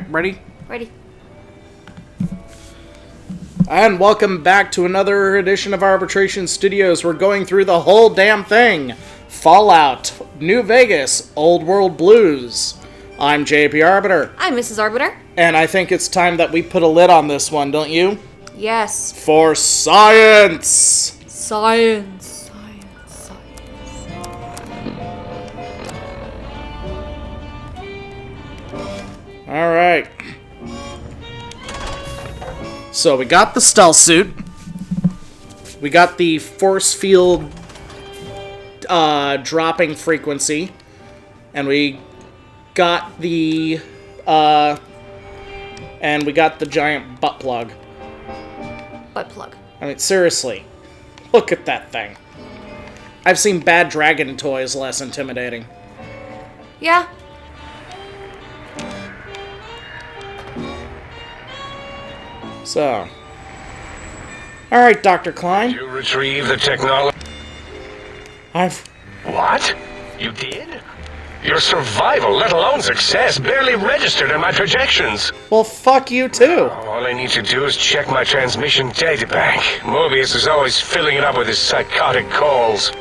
Ready? Ready. And welcome back to another edition of Arbitration Studios. We're going through the whole damn thing. Fallout, New Vegas, Old World Blues. I'm JP Arbiter. I'm Mrs. Arbiter. And I think it's time that we put a lid on this one, don't you? Yes. For science! Science. Alright. So we got the stealth suit. We got the force field dropping frequency. And we got the and we got the giant butt plug. Butt plug. I mean, seriously. Look at that thing. I've seen bad dragon toys less intimidating. Yeah. So. Alright, Dr. Klein. You retrieve the technology. What? You did? Your survival, let alone success, barely registered in my projections. Well, fuck you too. All I need to do is check my transmission databank. Mobius is always filling it up with his psychotic calls.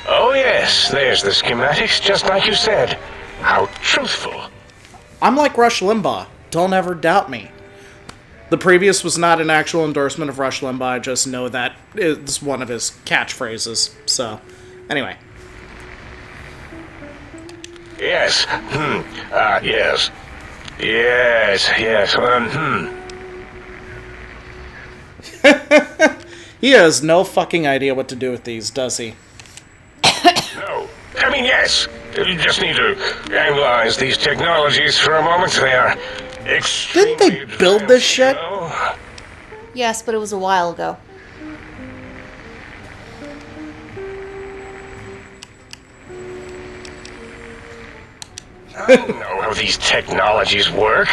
Oh yes, there's the schematics, just like you said. How truthful. I'm like Rush Limbaugh. Don't ever doubt me. The previous was not an actual endorsement of Rush Limbaugh. I just know that it's one of his catchphrases. So, anyway. Yes. Yes. Yes. He has no fucking idea what to do with these, does he? No. I mean, yes. You just need to analyze these technologies for a moment. They are extremely Didn't they build this shit? advanced, you know? Yes, but it was a while ago. I know how these technologies work.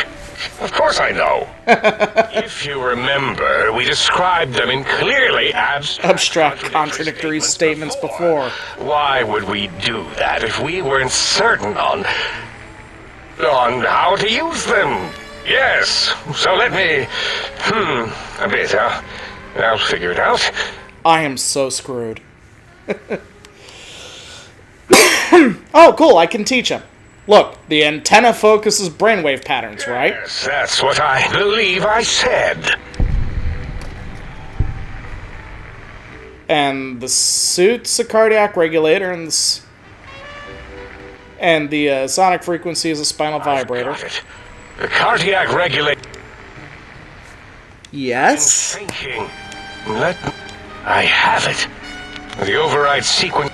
Of course I know. If you remember, we described them in clearly Abstract contradictory statements before. Why would we do that if we weren't certain on how to use them? Yes. So let me a bit, huh? I'll figure it out. I am so screwed. Oh, cool, I can teach him. Look, the antenna focuses brainwave patterns, right? Yes, that's what I believe I said. And the suit's a cardiac regulator, and the sonic frequency is a spinal vibrator. Got it. The cardiac regulator. Yes? Thinking. I have it. The override sequence.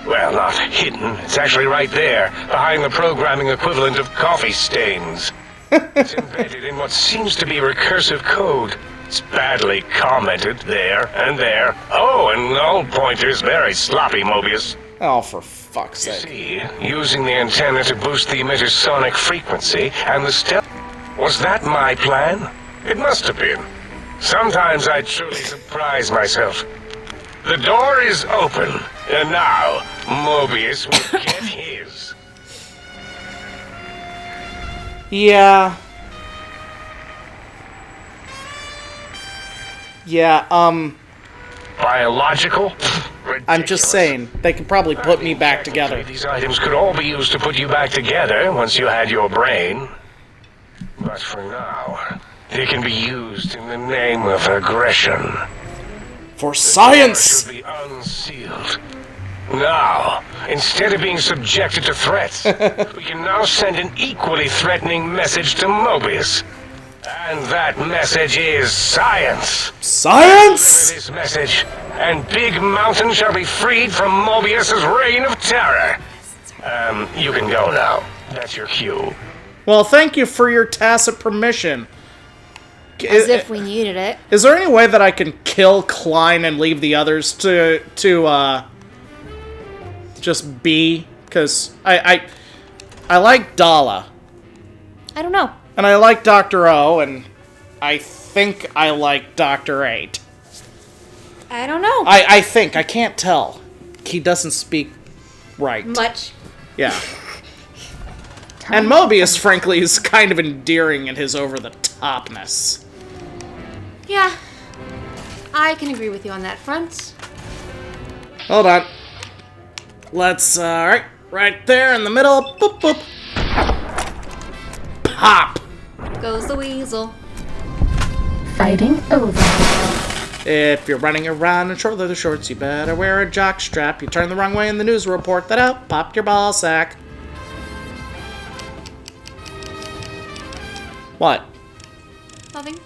Well, not hidden. It's actually right there, behind the programming equivalent of coffee stains. It's embedded in what seems to be recursive code. It's badly commented there and there. Oh, and null pointers very sloppy, Mobius. Oh, for fuck's You sake. see, using the antenna to boost the emitter's sonic frequency, and the stealth... Was that my plan? It must have been. Sometimes I truly surprise myself. The door is open, and now Mobius will get his. Yeah. Yeah, Biological? I'm just saying, they could probably put me back together. These items could all be used to put you back together once you had your brain. But for now, they can be used in the name of aggression. For science! Should be unsealed. Now, instead of being subjected to threats, we can now send an equally threatening message to Mobius. And that message is science. Science? Deliver this message, and Big Mountain shall be freed from Mobius's reign of terror. You can go now. That's your cue. Well, thank you for your tacit permission. As if we needed it. Is there any way that I can kill Klein and leave the others to just be? Because I like Dala. I don't know. And I like Dr. O, and I think I like Dr. 8. I don't know. I think. I can't tell. He doesn't speak right. Much. Yeah. And Mobius, frankly, is kind of endearing in his over-the-topness. Yeah. I can agree with you on that front. Hold on. Let's, right there in the middle. Boop, boop. Pop! Goes the weasel. Fighting over. If you're running around in short leather shorts, you better wear a jock strap. You turn the wrong way in the news report that out, popped your ball sack. What? Nothing.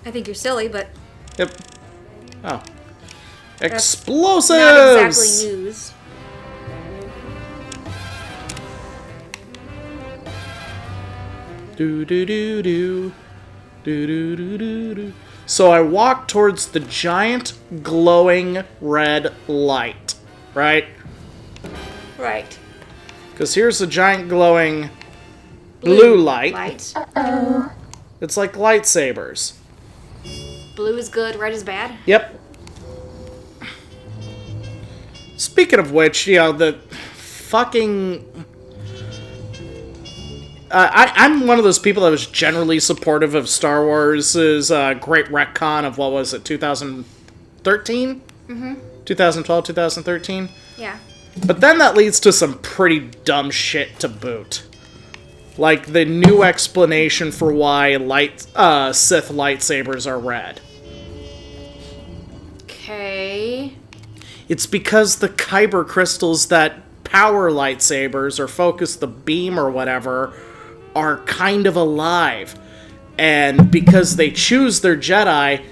I think you're silly, but Yep. Oh. Explosives! not exactly news. Do do do do. Do do do do do. So I walk towards the giant glowing red light, right? Right. Because here's a giant glowing blue light. Uh-oh. It's like lightsabers. Blue is good, red is bad. Yep. Speaking of which, you know, the fucking... I'm one of those people that was generally supportive of Star Wars' great retcon of, what was it, 2013? Mm-hmm. 2012, 2013? Yeah. But then that leads to some pretty dumb shit to boot. Like the new explanation for why Sith lightsabers are red. Okay. It's because the kyber crystals that power lightsabers or focus the beam or whatever are kind of alive. And because they choose their Jedi,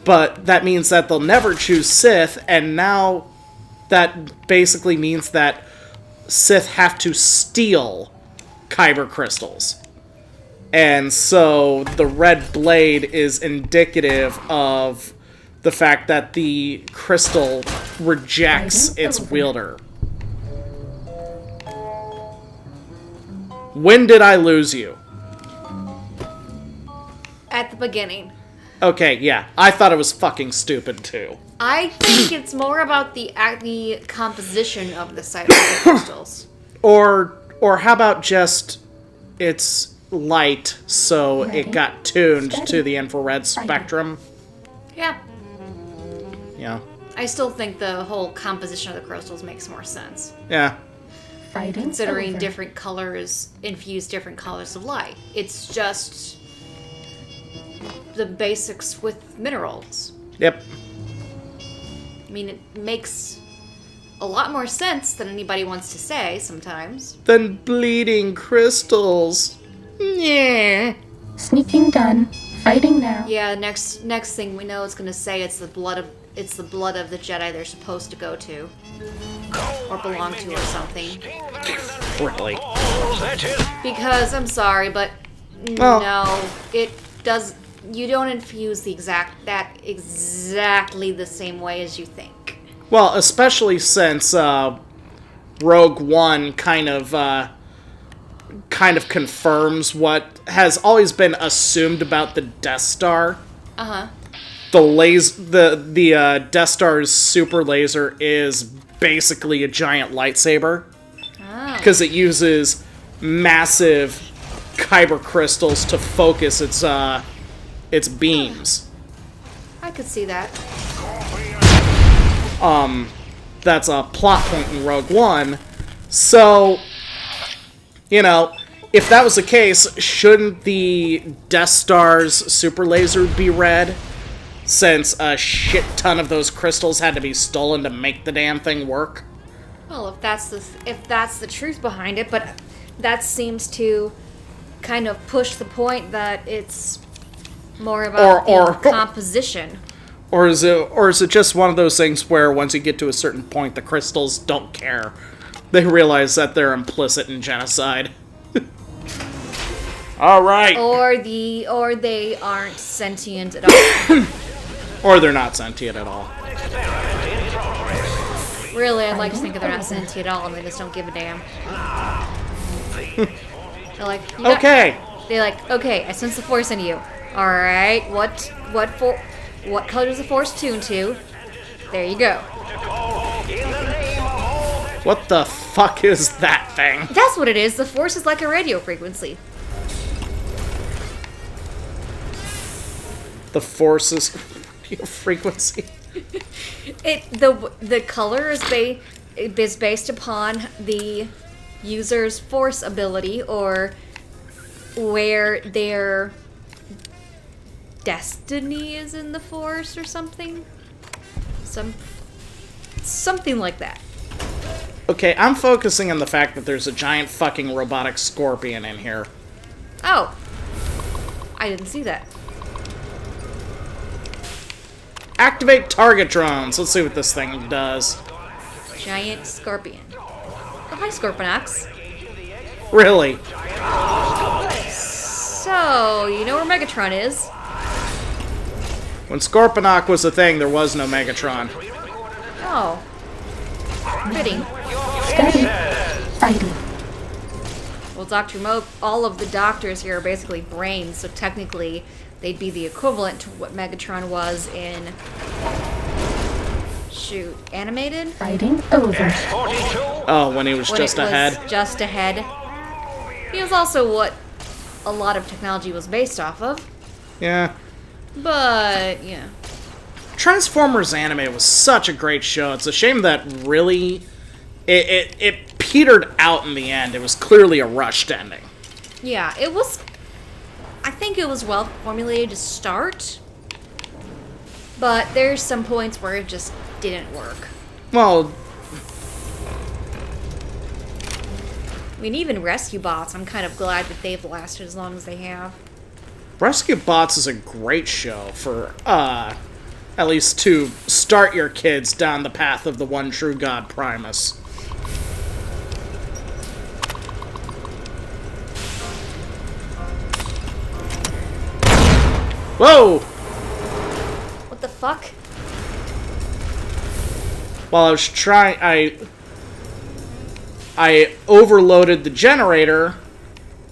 but that means that they'll never choose Sith, and now that basically means that Sith have to steal kyber crystals. And so the red blade is indicative of the fact that the crystal rejects its wielder. When did I lose you? At the beginning. Okay, yeah. I thought it was fucking stupid, too. I think it's more about the composition of the cyber crystals. Or how about just it's light, so it got tuned to the infrared spectrum? Yeah. Yeah. I still think the whole composition of the crystals makes more sense. Yeah. Fighting Considering over. different colors infuse different colors of light. It's just the basics with minerals. Yep. I mean, it makes a lot more sense than anybody wants to say sometimes. Then bleeding crystals. Yeah. Sneaking done. Fighting now. Yeah, next thing we know, it's gonna say it's the blood of the Jedi they're supposed to go to, or belong to, or something. Really? Because I'm sorry, but Well- no, it does. You don't infuse exactly the same way as you think. Well, especially since Rogue One kind of confirms what has always been assumed about the Death Star. Uh huh. The Death Star's super laser is basically a giant lightsaber Oh. because it uses massive kyber crystals to focus its beams. I could see that. That's a plot point in Rogue One. So, you know, if that was the case, shouldn't the Death Star's super laser be red? Since a shit ton of those crystals had to be stolen to make the damn thing work? Well, if that's the truth behind it, but that seems to kind of push the point that it's more about Or- the composition. Or is it just one of those things where once you get to a certain point, the crystals don't care? They realize that they're implicit in genocide. All right. Or they aren't sentient at all. Or they're not sentient at all. Really, I'd like to think that they're not sentient at all and they just don't give a damn. They're like, Okay. They're like, okay, I sense the Force in you. All right, what color does the Force tune to? There you go. What the fuck is that thing? That's what it is. The Force is like a radio frequency. The Force's frequency. The color is based upon the user's Force ability or where their destiny is in the Force or something. Something like that. Okay, I'm focusing on the fact that there's a giant fucking robotic scorpion in here. Oh. I didn't see that. Activate target drones. Let's see what this thing does. Giant scorpion. Oh, hi, Scorpionox. Really? So, you know where Megatron is? When Scorponok was a thing, there was no Megatron. Oh. Fitting. Study. Fighting. Well, Dr. Mo, all of the doctors here are basically brains, so technically they'd be the equivalent to what Megatron was in... Shoot, animated? Fighting over. Oh, when he was When just it was ahead? just ahead. He was also what a lot of technology was based off of. Yeah. But, yeah. Transformers anime was such a great show. It's a shame that really... It petered out in the end. It was clearly a rushed ending. Yeah, it was... I think it was well formulated to start. But there's some points where it just didn't work. Well, I mean, even Rescue Bots, I'm kind of glad that they've lasted as long as they have. Rescue Bots is a great show for, at least to start your kids down the path of the one true God Primus. Whoa! What the fuck? While I was trying, I overloaded the generator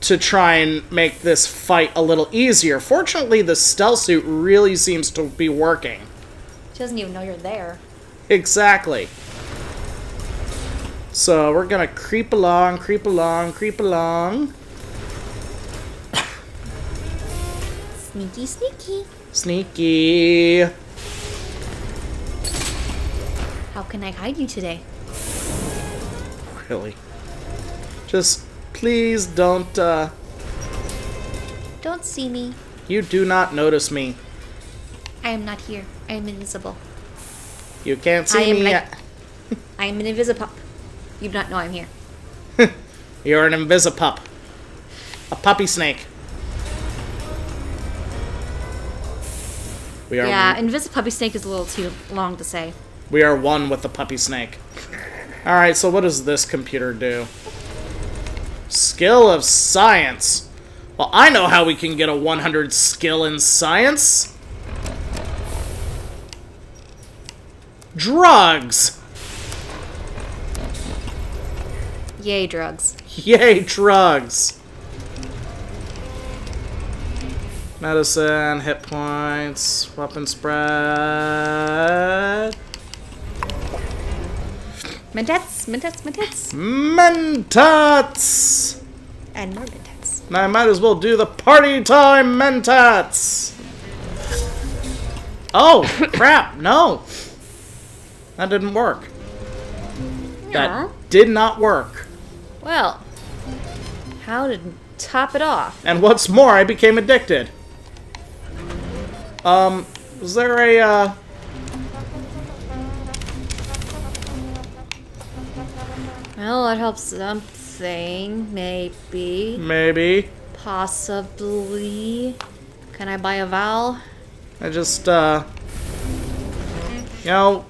to try and make this fight a little easier. Fortunately, the stealth suit really seems to be working. She doesn't even know you're there. Exactly. So we're gonna creep along, creep along, creep along. Sneaky, sneaky. Sneaky. How can I hide you today? Really. Just please don't, Don't see me. you do not notice me. I am not here. I am invisible. You can't I see am me like- yet. I am an invisipup. You do not know I'm here. You're an invisipup. A puppy snake. We are Yeah, invisipuppy snake is a little too long to say. we are one with the puppy snake. Alright, so what does this computer do? Skill of science. Well, I know how we can get a 100 skill in science. Drugs. Yay, drugs. Yay, drugs. Medicine, hit points, weapon spread. Mentats, mentats, mentats. Mentats! And more mentats. I might as well do the party time mentats! Oh, crap, no. That didn't work. That Aw. did not work. Well, how to top it off? And what's more, I became addicted. Was there a, Well, that helps something. Maybe. maybe. Possibly. Can I buy a vowel? I just, you know,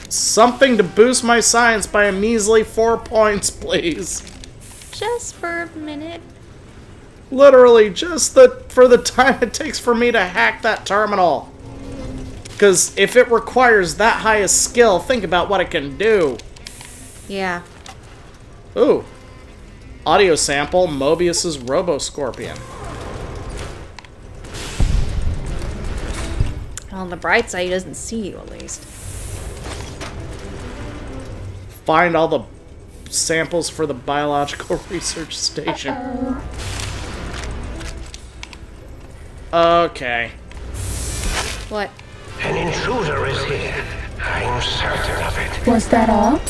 something to boost my science by a measly 4 points, please. Just for a minute. Literally, just for the time it takes for me to hack that terminal. Because if it requires that high a skill, think about what it can do. Yeah. Ooh. Audio sample, Mobius's Robo-Scorpion. On the bright side, he doesn't see you at least. find all the samples for the biological research station. Okay. What? An intruder is here. I'm certain of it. Was that all?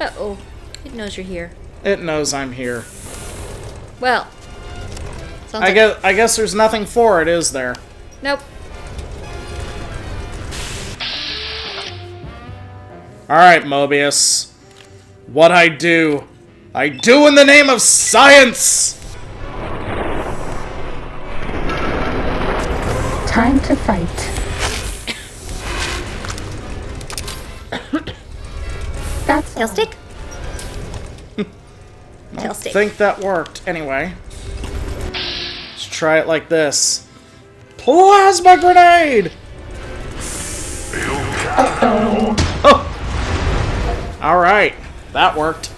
Uh-oh. It knows you're here. It knows I'm here. Well. Sounds I guess there's nothing for it, is there? Nope. Alright, Mobius. What I do in the name of science! Time to fight. That's Tail all. stick? Tail stick. Think that worked. Anyway. Let's try it like this. Plasma grenade! Oh! Alright. That worked.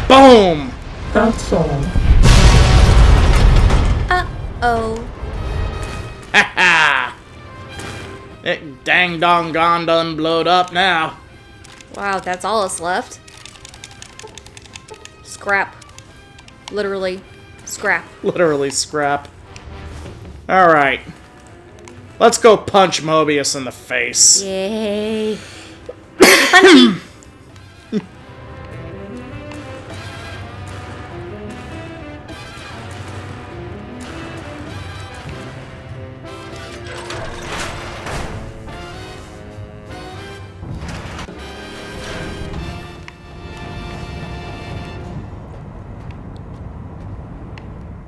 Boom! That's all. Uh-oh. Ha It dang dong gone done blowed up now. Wow, that's all that's left. Scrap. Literally. Scrap. Literally scrap. Alright. Let's go punch Mobius in the face. Yay. Punchy.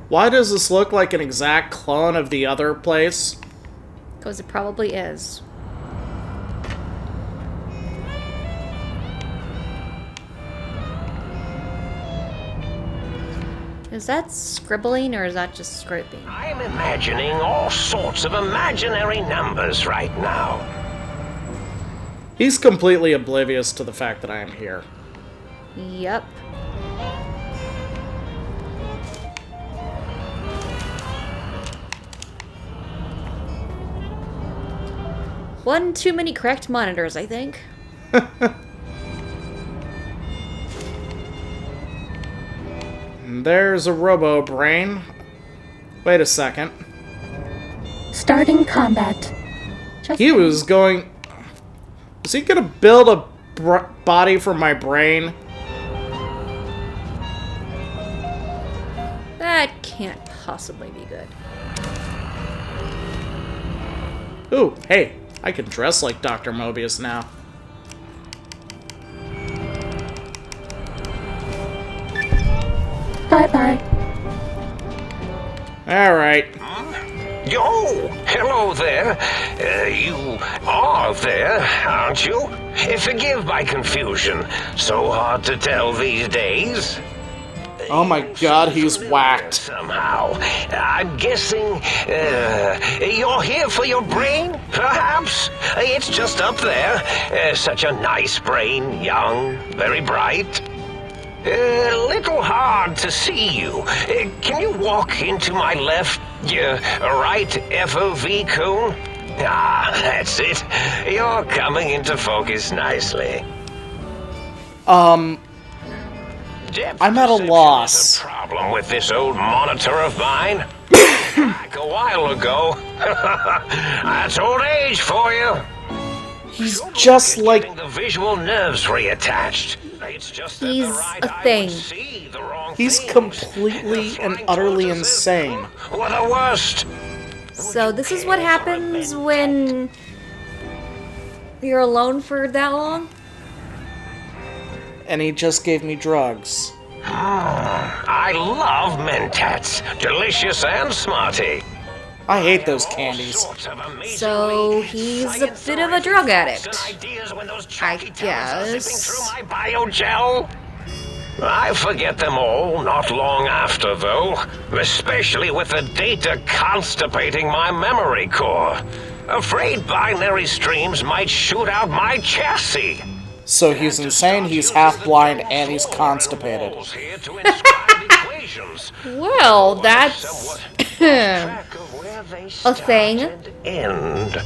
Why does this look like an exact clone of the other place? Because it probably is. Is that scribbling or is that just scraping? I'm imagining all sorts of imaginary numbers right now. He's completely oblivious to the fact that I am here. Yep. One too many cracked monitors, I think. There's a Robo Brain. Wait a second. Starting combat. Just He was going... Was he gonna build a body for my brain? That can't possibly be good. Ooh, hey, I can dress like Dr. Mobius now. bye-bye. Alright. Oh, hello there. You are there, aren't you? Forgive my confusion. So hard to tell these days. Oh my god, he's whacked. Somehow. I'm guessing you're here for your brain, perhaps? It's just up there. Such a nice brain, young, very bright. A little hard to see you. Can you walk into my left, right FOV cone? Ah, that's it. You're coming into focus nicely. I'm at a loss. There's a problem with this old monitor of mine. Back a while ago. That's old age for you. He's just like... Getting the visual nerves reattached. It's just that He's the right a eye thing. would see the wrong He's things. completely The and flying utterly tortoise insane. What the worst. So this is what happens when you're alone for that long? And he just gave me drugs. I love Mentats. Delicious and smarty. I hate those candies. So he's a bit of a drug addict. I guess. Through my biogel. I forget them all not long after, though. Especially with the data constipating my memory core. Afraid binary streams might shoot out my chassis. So he's insane, he's half-blind, and he's constipated. Well, that's a thing. End.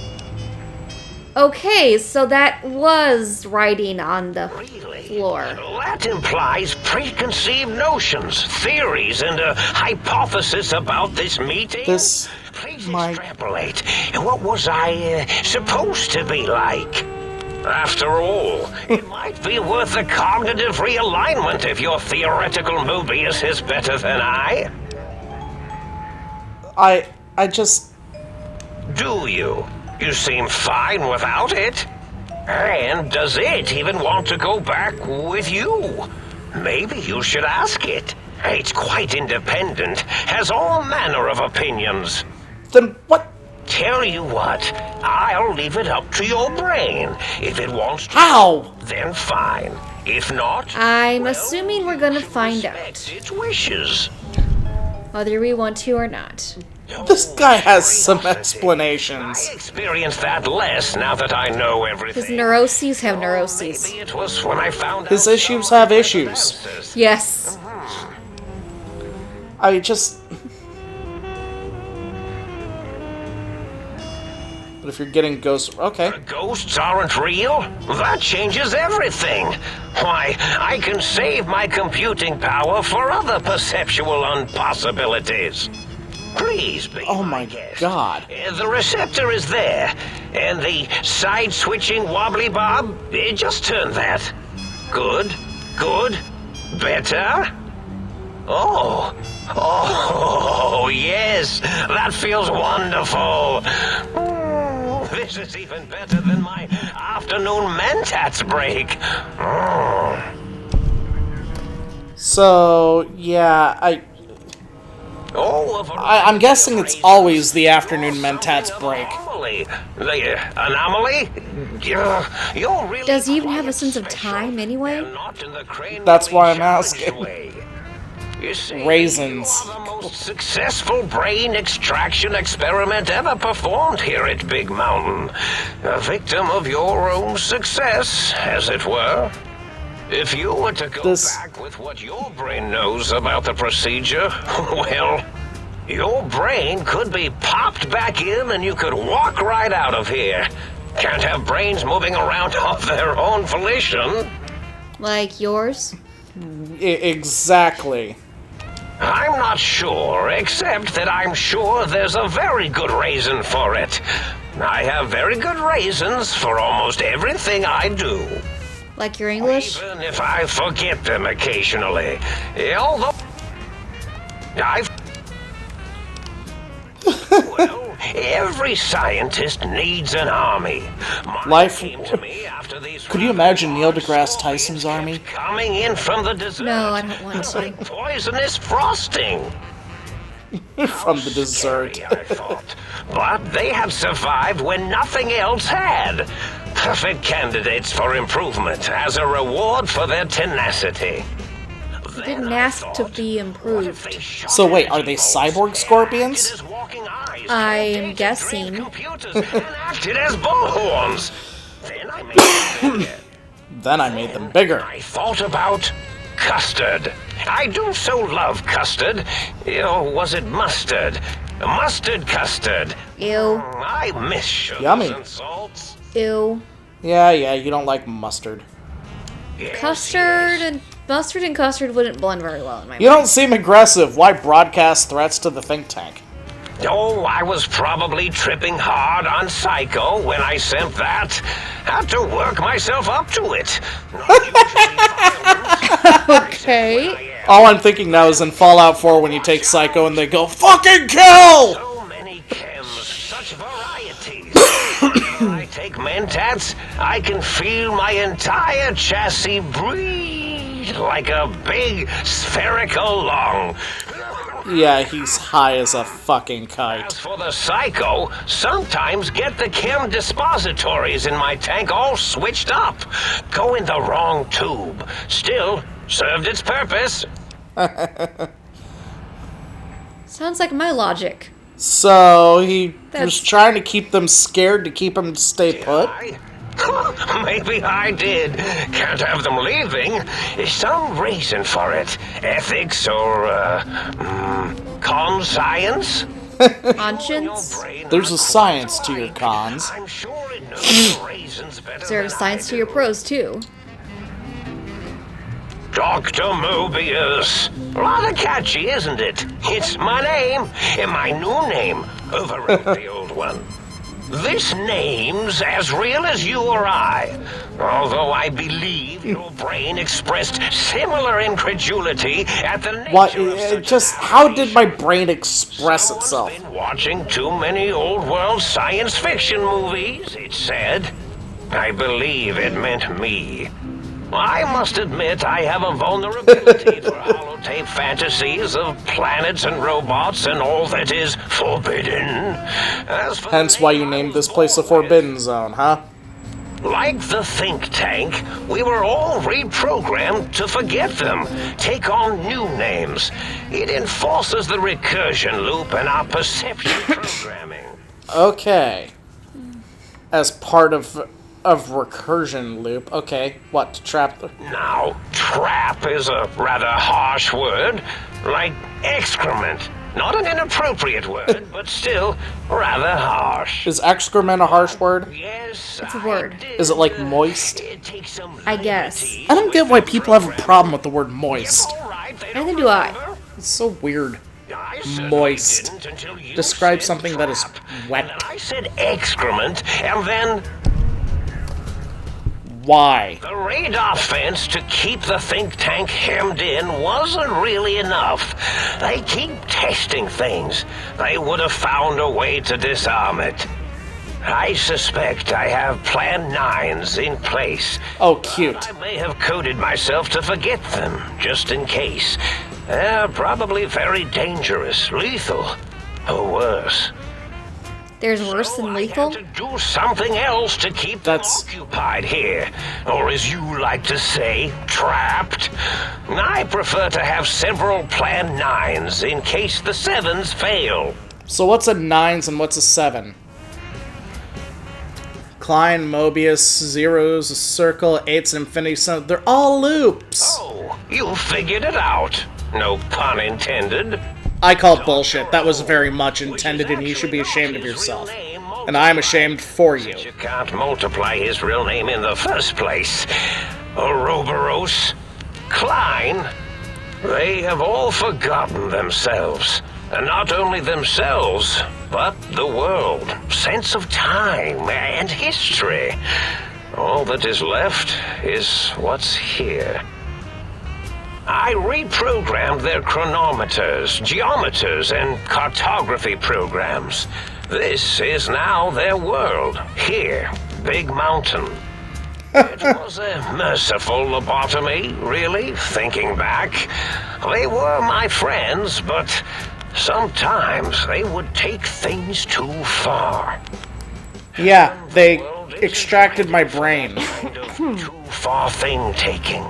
Okay, so that was writing on the Really? floor. That implies preconceived notions, theories, and a hypothesis about this meeting. This Please might- extrapolate. What was I supposed to be like? After all, it might be worth a cognitive realignment if your theoretical Mobius is better than I. I just... Do you? You seem fine without it. And does it even want to go back with you? Maybe you should ask it. It's quite independent, has all manner of opinions. Then what? Tell you what, I'll leave it up to your brain. If it wants to, How? then fine. If not, I'm well, assuming we're gonna find respect out, its wishes. whether we want to or not. This guy has some Curiosity. explanations. I experience that less now that I know everything. His neuroses have neuroses. Maybe it was when I found His out issues someone have else issues. is. Yes. I just... But if you're getting ghosts... Okay. Ghosts aren't real? That changes everything. Why, I can save my computing power for other perceptual impossibilities. Please be Oh my guest. god. The receptor is there, and the side-switching wobbly bob, just turn that. Good, good, better. Oh, yes, that feels wonderful. This is even better than my afternoon Mentats break. So, yeah, I'm guessing it's always the afternoon Mentats break. Anomaly. The anomaly? You're really Does he even have a quite sense of special, time anyway? and not in the cranially That's why I'm challenged asking. way. You see, Raisins. You are the most successful brain extraction experiment ever performed here at Big Mountain. A victim of your own success, as it were. If you were to go back with what your brain knows about the procedure, well, your brain could be popped back in and you could walk right out of here. Can't have brains moving around of their own volition. Like yours? Exactly. I'm not sure, except that I'm sure there's a very good reason for it. I have very good reasons for almost everything I do. Like your English? Even if I forget them occasionally. Although well, every scientist needs an army. Mine Life- came to me after these Could you imagine Neil deGrasse Tyson's army? coming in from the desert. No, I don't want to. Like poisonous frosting. From the dessert. Scary, I thought. But they had survived when nothing else had. Perfect candidates for improvement as a reward for their tenacity. He didn't ask to be improved. So wait, are they cyborg scorpions? I'm guessing. Computers and acted as bullhorns. Then I made them bigger. Then I made them bigger. I thought about custard. I do so love custard. Or was it mustard? Mustard custard. Ew. I miss sugars Yummy. and salts. Ew. Yeah, you don't like mustard. Yes, Mustard and custard wouldn't blend very well in my You don't seem aggressive. Why broadcast threats to the think tank? Oh, I was probably tripping hard on Psycho when I sent that. Had to work myself up to it. Not usually violent. Okay. All I'm thinking now is in Fallout 4 when you take Psycho and they go, FUCKING KILL! So many chems, such varieties. When I take Mentats, I can feel my entire chassis breathe like a big spherical lung. Yeah, he's high as a fucking kite. As for the Psycho, sometimes get the chem dispositories in my tank all switched up. Go in the wrong tube. Still, served its purpose. Sounds like my logic. So, he was That's- trying to keep them scared to keep them to stay put? Maybe I did. Can't have them leaving. Some reason for it. Ethics or, conscience? Conscience? There's a science to your cons. I'm sure it knows the reasons better There's than science I to your do. prose, too. Dr. Mobius. Rather catchy, isn't it? It's my name, and my new name overrode the old one. This name's as real as you or I, although I believe your brain expressed similar incredulity at the nature What? of such Just an how did my apparition. brain express Someone's itself? been watching too many old world science fiction movies, it said. I believe it meant me. I must admit I have a vulnerability for holotape fantasies of planets and robots and all that is forbidden. As for Hence the why name you I named was this place a born with, Forbidden Zone, huh? like the think tank, we were all reprogrammed to forget them, take on new names. It enforces the recursion loop in our perception programming. Okay. As part of recursion loop. Okay, what, to trap the... Now, trap is a rather harsh word, like excrement. Not an inappropriate word, but still rather harsh. Is excrement a harsh word? Yes, It's a word. Is it like moist? It takes some I guess. liberties I don't get with why the people have a program. problem with the word moist. All right, they Neither don't do I. remember. It's so weird. I certainly Moist. didn't until you Describe said something that is trap. wet. And then I said excrement, and then Why? the radar fence to keep the think tank hemmed in wasn't really enough. They keep testing things. They would have found a way to disarm it. I suspect I have Plan 9s in place. Oh, cute. I may have coded myself to forget them, just in case. They're probably very dangerous, lethal, or worse. There's worse So than I lethal? had to do something else to keep That's- them occupied here, or as you like to say, trapped. I prefer to have several Plan 9s in case the 7s fail. So what's a 9s and what's a 7? Klein, Mobius, zeros, a circle, 8's an infinity, so they're all loops. Oh, you figured it out. No pun intended. I call bullshit. That was very much intended and you should be ashamed of yourself. And I'm ashamed for you. You can't multiply his real name in the first place. Ouroboros, Klein, they have all forgotten themselves. And not only themselves, but the world, sense of time and history. All that is left is what's here. I reprogrammed their chronometers, geometers, and cartography programs. This is now their world, here, Big Mountain. It was a merciful lobotomy, really, thinking back. They were my friends, but sometimes they would take things too far. Yeah, they World isn't extracted my ready for brain. that kind of too far thing taking.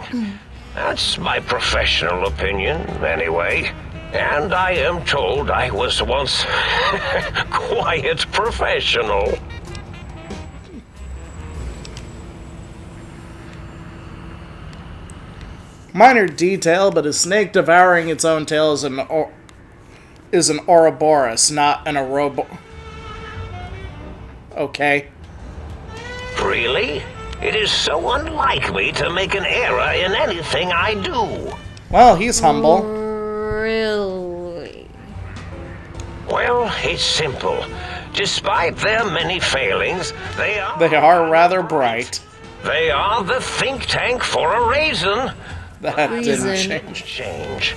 That's my professional opinion, anyway. And I am told I was once quite professional. Minor detail, but a snake devouring its own tail is an Ouroboros, not an Ourobo. Okay. Really? It is so unlike me to make an error in anything I do. Well, he's humble. Really? Well, it's simple. Despite their many failings, they They are rather bright. They are the think tank for a reason. That didn't Reason. change.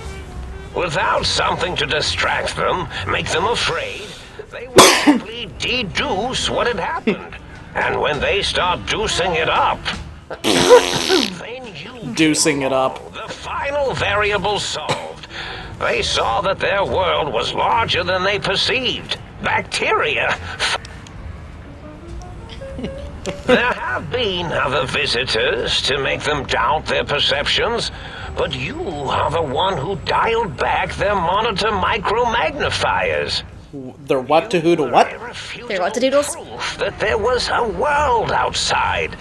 Without something to distract them, make them afraid, they will simply deduce what had happened. And when they start deucing it up, then you Deucing it up. the final variable solved. They saw that their world was larger than they perceived. Bacteria. There have been other visitors to make them doubt their perceptions, but you are the one who dialed back their monitor micromagnifiers. They're what to who to what? They're what to doodles? Proof that there was a world outside.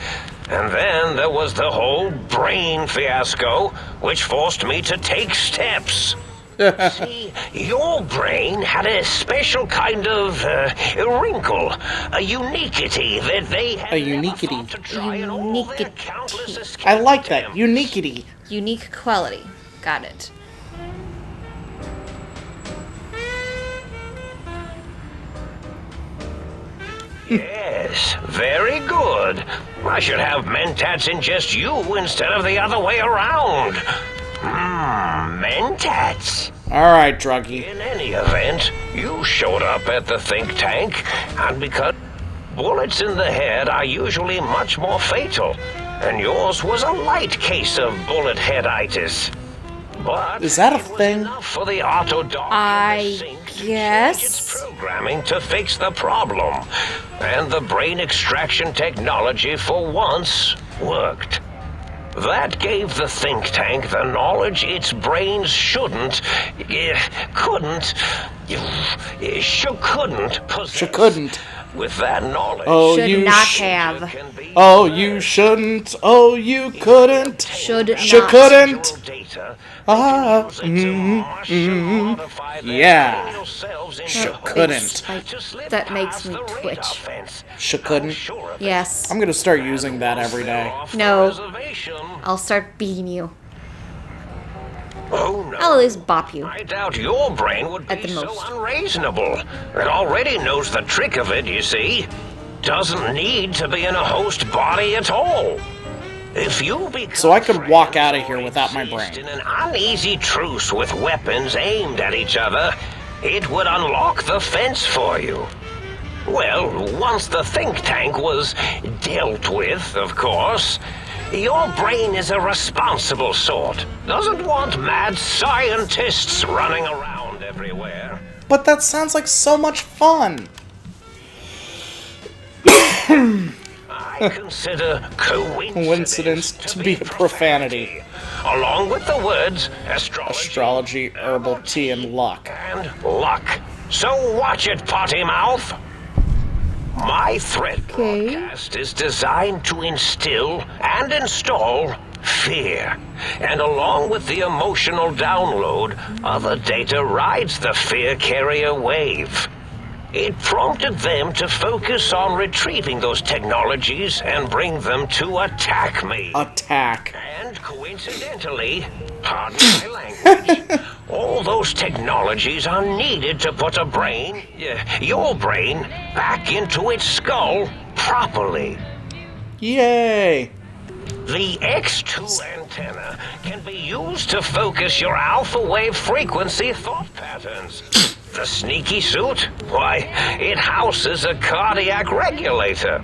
And then there was the whole brain fiasco, which forced me to take steps. See, your brain had a special kind of wrinkle, a uniquity that they had A never uniquity. thought to try in all their Uniquity. countless escape I like that. attempts. Uniquity. Unique quality. Got it. Yes, very good. I should have mentats ingest you instead of the other way around. Mentats. Alright, Druggy. In any event, you showed up at the think tank, and because bullets in the head are usually much more fatal, and yours was a light case of bullet headitis. But Is that a it was thing? enough for the Autodoc I in the sink to guess. change its programming to fix the problem, and the brain extraction technology for once worked. That gave the think tank the knowledge its brains couldn't possess. Couldn't. With that knowledge, Oh, Should you not sh- have. can be Oh, you shouldn't. Oh, you couldn't. Should not. couldn't. data. Ah, yeah. couldn't. That makes me twitch. Couldn't. Yes. I'm gonna start using that every day. No. I'll start beating you. Oh no. I'll at least bop you. I doubt your brain would At be the so most. unreasonable. It already knows the trick of it, you see. Doesn't need to be in a host body at all. If you become So I could walk friends outta here or without my insist brain. in an uneasy truce with weapons aimed at each other, it would unlock the fence for you. Well, once the think tank was dealt with, of course, your brain is a responsible sort. Doesn't want mad scientists running around everywhere. But that sounds like so much fun. I consider Coincidence to be a profanity. Along with the words astrology, Astrology, herbal tea, and luck. and luck. So watch it, potty mouth. My threat broadcast is designed to instill and install fear. And along with the emotional download, other data rides the fear carrier wave. It prompted them to focus on retrieving those technologies and bring them to attack me. Attack. And coincidentally, pardon my language, all those technologies are needed to put a brain, your brain, back into its skull properly. Yay. The X2 antenna can be used to focus your alpha wave frequency thought patterns. The sneaky suit? Why, it houses a cardiac regulator.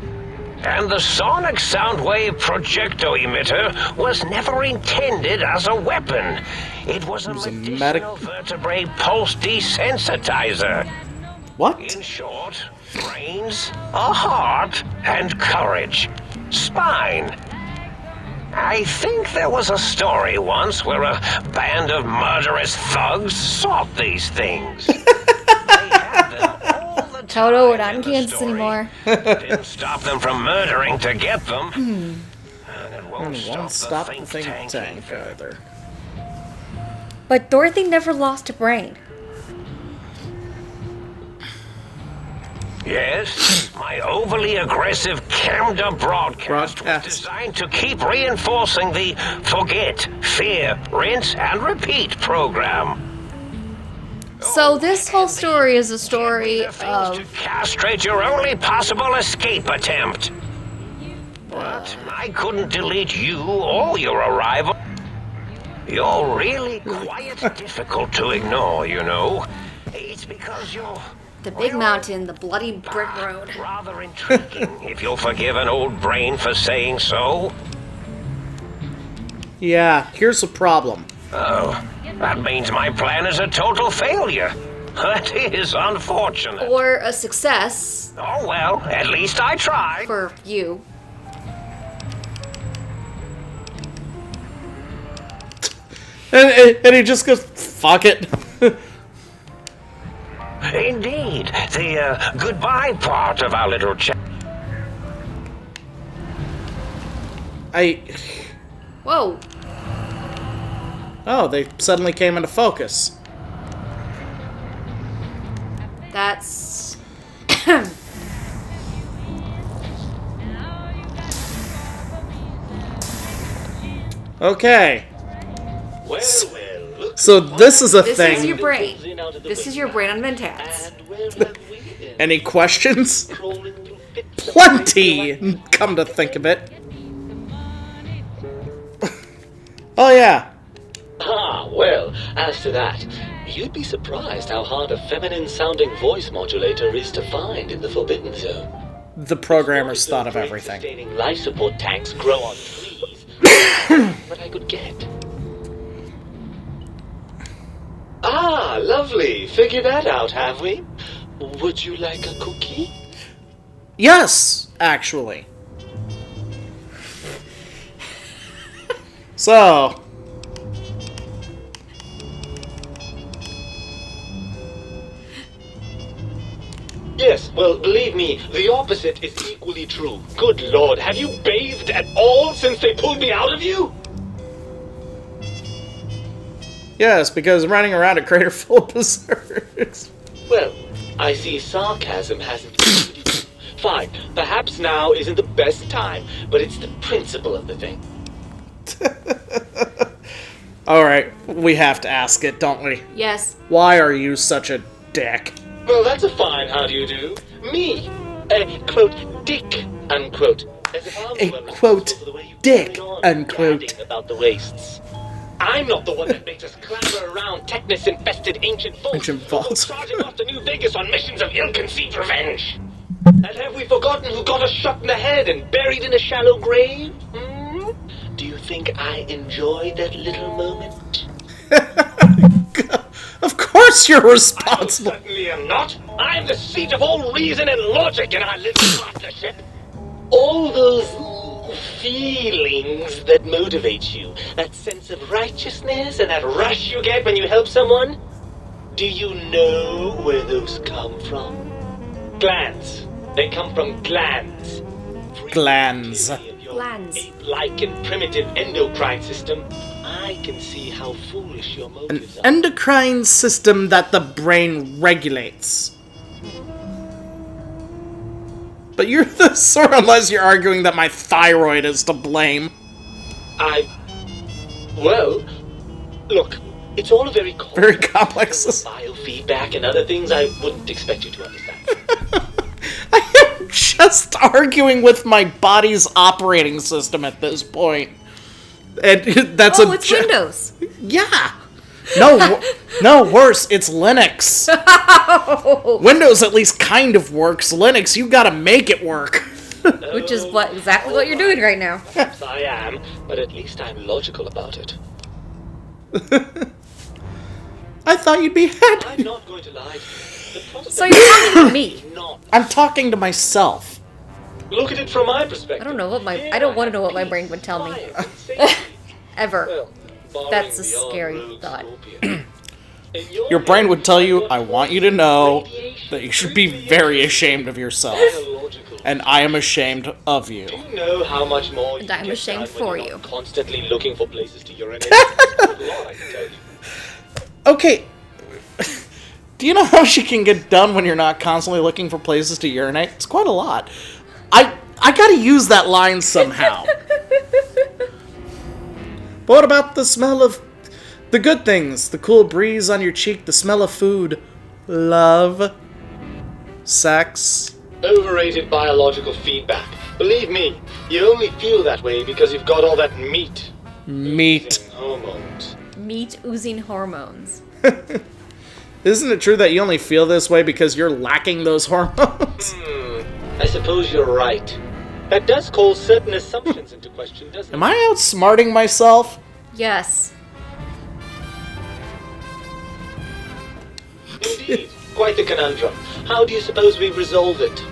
And the sonic sound wave projecto emitter was never intended as a weapon. It was a was a medicinal vertebrae pulse desensitizer. What? In short, brains, a heart, and courage. Spine. I think there was a story once where a band of murderous thugs sought these things. They had them all the time Toto, we're not in in the Kansas story. anymore. Didn't stop them from murdering to get them. And it won't And won't stop stop the the think tank tank either. either. But Dorothy never lost a brain. Yes, my overly aggressive cammed-up broadcast was designed to keep reinforcing the forget, fear, rinse, and repeat program. So this whole story is a story The things to of castrate your only possible escape attempt. But I couldn't delete you or your arrival. You're really quite difficult to ignore, you know. It's because you're the big mountain, the bloody brick road. rather intriguing, if you'll forgive an old brain for saying so. Yeah, here's the problem. Oh, that means my plan is a total failure. That is unfortunate. Or a success Oh well, at least I tried. for you. And he just goes, fuck it. Indeed, the goodbye part of our little chat. Whoa. Oh, they suddenly came into focus. That's... Okay. Well, look So this is a This thing. is your brain. who's in out of the This way. is your brain on Mentats. And where have we been? Any questions? Crawling through bits of Plenty! Come to think of it. Oh yeah. Ah, well, as to that, you'd be surprised how hard a feminine-sounding voice modulator is to find in the Forbidden Zone. The programmers thought of everything. Sustaining life support tanks grow on trees. But I could get. Ah, lovely. Figured that out, have we? Would you like a cookie? Yes, actually. So, Yes, well, believe me, the opposite is equally true. Good lord, have you bathed at all since they pulled me out of you? yes, because running around a crater full of berserks. Well, I see sarcasm hasn't... Fine, perhaps now isn't the best time, but it's the principle of the thing. Alright, we have to ask it, don't we? Yes. Why are you such a dick? Well, that's a fine how do you do. Me, a, quote, dick, unquote. As if I'm the A, one quote, responsible for the way you dick, carry on unquote. gadding about the wastes. I'm not the one that makes us clamber around Technus-infested ancient vaults. Ancient vaults. Charging off to New Vegas on missions of ill-conceived revenge. And have we forgotten who got us shot in the head and buried in a shallow grave? Hmm? Do you think I enjoyed that little moment? Of course you're I responsible. certainly am not. I'm the seat of all reason and logic in our little partnership. All those feelings that motivate you, that sense of righteousness and that rush you get when you help someone, do you know where those come from? Glands. They come from glands. Glands. Glands. Ape-like and primitive endocrine system. I can see how foolish your An motives are. endocrine system that the brain regulates. But you're the sort unless you're arguing that my thyroid is to blame. Well, look, it's all a very Very complex. biofeedback and other things I wouldn't expect you to understand. I am just arguing with my body's operating system at this point. And that's Oh, a it's Windows. Yeah. No, worse. It's Linux. Windows at least kind of works. Linux, you gotta make it work. Which is exactly what you're doing right now. Perhaps I am, but at least I'm logical about it. I thought you'd be happy. I'm not going to lie to you. The prospect So you're talking to me. is not. I'm talking to myself. Look at it from my perspective. I don't know what I don't want to know what my brain would tell me. Quiet and safety. Ever. Well, barring That's a the odd scary rogue thought. scorpion. In Your brain head, would tell you, you've I got want you to know radiation, that you should be very ashamed of yourself. biological. And I am ashamed of you. Do you know how much more And you I'm get ashamed done for when you're you. not constantly looking for places to urinate? It's a lot, I can tell you. Okay. Do you know how much you can get done when you're not constantly looking for places to urinate? It's quite a lot. I gotta use that line somehow. But what about the smell of the good things? The cool breeze on your cheek, the smell of food, love, sex. Overrated biological feedback. Believe me, you only feel that way because you've got all that meat. Meat. Hormones. Meat oozing hormones. Isn't it true that you only feel this way because you're lacking those hormones? I suppose you're right. That does call certain assumptions into question, doesn't it? Am I outsmarting myself? Yes. Indeed. Quite the conundrum. How do you suppose we resolve it?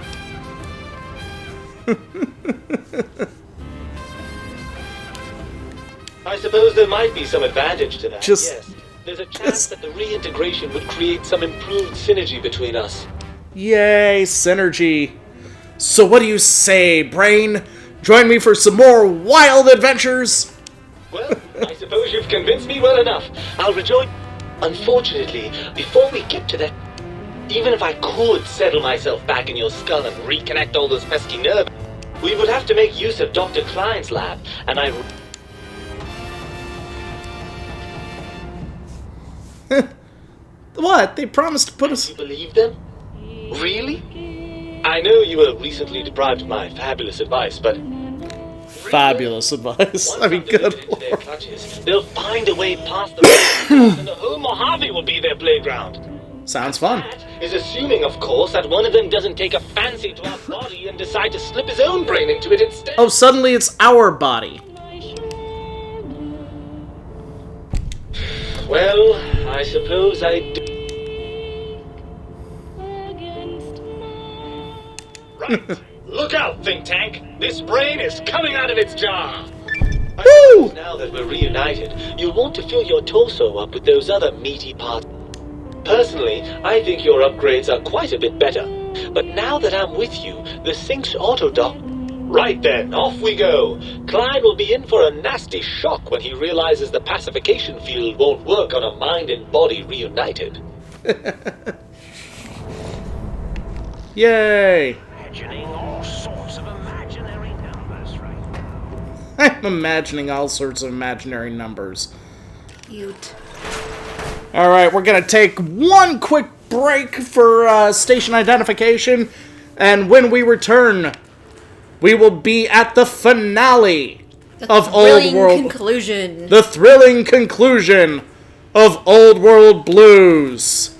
I suppose there might be some advantage to that, Just- yes. There's a chance that the reintegration would create some improved synergy between us. Yay, synergy. So what do you say, Brain? Join me for some more wild adventures? Well, I suppose you've convinced me well enough. I'll rejoin. Unfortunately, before we get to that Even if I could settle myself back in your skull and reconnect all those pesky nerves, we would have to make use of Dr. Klein's lab, and I... What? They promised to put us... You believe them? Really? I know you were recently deprived of my fabulous advice, but... Fabulous advice. Once I mean, I'm good delivered into their lord. clutches, they'll find a way past the and the whole Mojave will be their playground. Sounds fun. That is assuming, of course, that one of them doesn't take a fancy to our body and decide to slip his own brain into it instead. Oh, suddenly it's our body. Well, I suppose I do. Right. Look out, think tank! This brain is coming out of its jar! Woo! Now that we're reunited, you'll want to fill your torso up with those other meaty parts. Personally, I think your upgrades are quite a bit better. But now that I'm with you, the Sync's autodoc... Right then, off we go! Klein will be in for a nasty shock when he realizes the pacification field won't work on a mind and body reunited. Yay! Imagining all sorts of imaginary numbers, right? I'm imagining all sorts of imaginary numbers. Cute. Alright, we're gonna take one quick break for station identification, and when we return, we will be at the finale of Old World... conclusion. The thrilling conclusion of Old World Blues.